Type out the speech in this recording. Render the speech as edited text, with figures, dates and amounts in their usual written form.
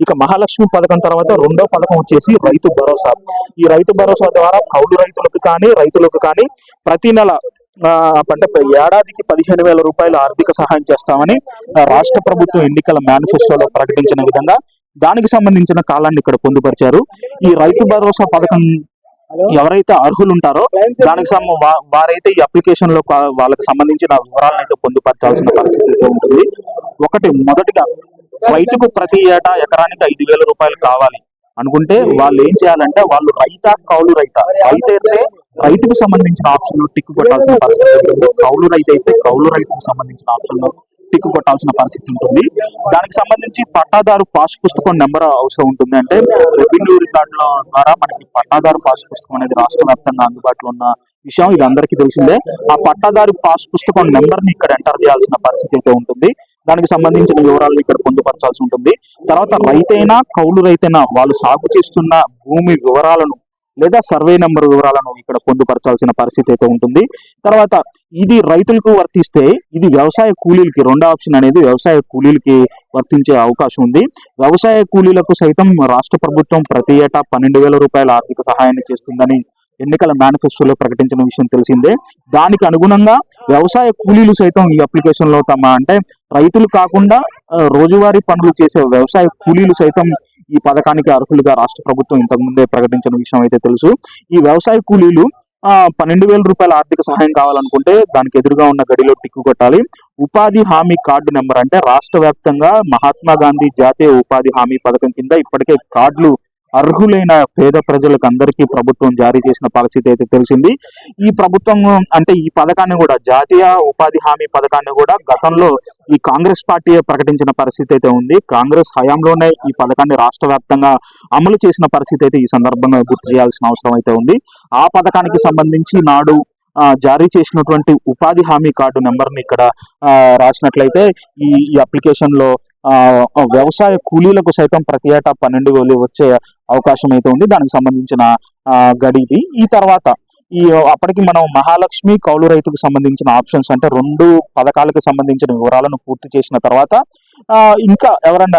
ఇక మహాలక్ష్మి పథకం తర్వాత రెండో పథకం వచ్చేసి రైతు భరోసా. ఈ రైతు భరోసా ద్వారా కౌలు రైతులకు కానీ రైతులకు కానీ ప్రతి నెల అంటే ఏడాదికి 15,000 రూపాయల ఆర్థిక సహాయం చేస్తామని రాష్ట్ర ప్రభుత్వం ఎన్నికల మేనిఫెస్టోలో ప్రకటించిన విధంగా దానికి సంబంధించిన కాలాన్ని ఇక్కడ పొందుపరిచారు. ఈ రైతు భరోసా పథకం ఎవరైతే అర్హులు ఉంటారో దానికి వారైతే ఈ అప్లికేషన్ లో వాళ్ళకి సంబంధించిన వివరాలను అయితే పొందుపరచాల్సిన పరిస్థితి ఉంటుంది. మొదటిగా రైతుకు ప్రతి ఏటా ఎకరానికి 5,000 రూపాయలు కావాలి అనుకుంటే వాళ్ళు ఏం చేయాలంటే వాళ్ళు కౌలు రైతే రైతుకు సంబంధించిన ఆప్షన్ లో టిక్ కొట్టాల్సిన పరిస్థితి ఉంటుంది. కౌలు రైతు అయితే కౌలు రైతుకు సంబంధించిన ఆప్షన్ లో టిక్ కొట్టాల్సిన పరిస్థితి ఉంటుంది. దానికి సంబంధించి పట్టాదారు పాస్ పుస్తకం నెంబర్ అవసరం ఉంటుంది. అంటే రెవెన్యూ రికార్డుల ద్వారా మనకి పట్టాదారు పాస్ పుస్తకం అనేది రాష్ట్ర వ్యాప్తంగా అందుబాటులో ఉన్న విషయం, ఇది అందరికీ తెలిసిందే. ఆ పట్టాదారు పాస్ పుస్తకం నెంబర్ ని ఇక్కడ ఎంటర్ చేయాల్సిన పరిస్థితి అయితే ఉంటుంది. దానికి సంబంధించిన వివరాలను ఇక్కడ పొందుపరచాల్సి ఉంటుంది. తర్వాత రైతైనా కౌలు రైతైనా వాళ్ళు సాగు చేస్తున్న భూమి వివరాలను లేదా సర్వే నెంబర్ వివరాలను ఇక్కడ పొందుపరచాల్సిన పరిస్థితి అయితే ఉంటుంది. తర్వాత ఇది రైతులకు వర్తిస్తే ఇది వ్యవసాయ కూలీలకి, రెండో ఆప్షన్ అనేది వ్యవసాయ కూలీలకి వర్తించే అవకాశం ఉంది. వ్యవసాయ కూలీలకు సైతం రాష్ట్ర ప్రభుత్వం ప్రతి ఏటా 12,000 రూపాయల ఆర్థిక సహాయాన్ని చేస్తుందని ఎన్నికల మేనిఫెస్టోలో ప్రకటించిన విషయం తెలిసిందే. దానికి అనుగుణంగా వ్యవసాయ కూలీలు సైతం ఈ అప్లికేషన్ లో అంటే రైతులు కాకుండా రోజువారీ పనులు చేసే వ్యవసాయ కూలీలు సైతం ఈ పథకానికి అర్హులుగా రాష్ట్ర ప్రభుత్వం ఇంతకుముందే ప్రకటించిన విషయం అయితే తెలుసు. ఈ వ్యవసాయ కూలీలు 12,000 రూపాయల ఆర్థిక సహాయం కావాలనుకుంటే దానికి ఎదురుగా ఉన్న గడిలో టిక్కు కొట్టాలి. ఉపాధి హామీ కార్డు నెంబర్ అంటే రాష్ట్ర వ్యాప్తంగా మహాత్మా గాంధీ జాతీయ ఉపాధి హామీ పథకం కింద ఇప్పటికే కార్డులు అర్హులైన పేద ప్రజలకు అందరికీ ప్రభుత్వం జారీ చేసిన పరిస్థితి అయితే తెలిసింది. ఈ ప్రభుత్వం అంటే ఈ పథకాన్ని కూడా, జాతీయ ఉపాధి హామీ పథకాన్ని కూడా గతంలో ఈ కాంగ్రెస్ పార్టీ ప్రకటించిన పరిస్థితి అయితే ఉంది. కాంగ్రెస్ హయాంలోనే ఈ పథకాన్ని రాష్ట్ర వ్యాప్తంగా అమలు చేసిన పరిస్థితి అయితే ఈ సందర్భంగా గుర్తు చేయాల్సిన అవసరం అయితే ఉంది. ఆ పథకానికి సంబంధించి నాడు జారీ చేసినటువంటి ఉపాధి హామీ కార్డు నెంబర్ ని ఇక్కడ రాసినట్లయితే ఈ అప్లికేషన్ లో వ్యవసాయ కూలీలకు సైతం ప్రతి ఏటా 12,000 వచ్చే అవకాశం అయితే ఉంది. దానికి సంబంధించిన గడి ఇది. ఈ తర్వాత అప్పటికి మనం మహాలక్ష్మి కౌలు రైతుకు సంబంధించిన ఆప్షన్స్ అంటే రెండు పథకాలకు సంబంధించిన వివరాలను పూర్తి చేసిన తర్వాత ఇంకా ఎవరన్నా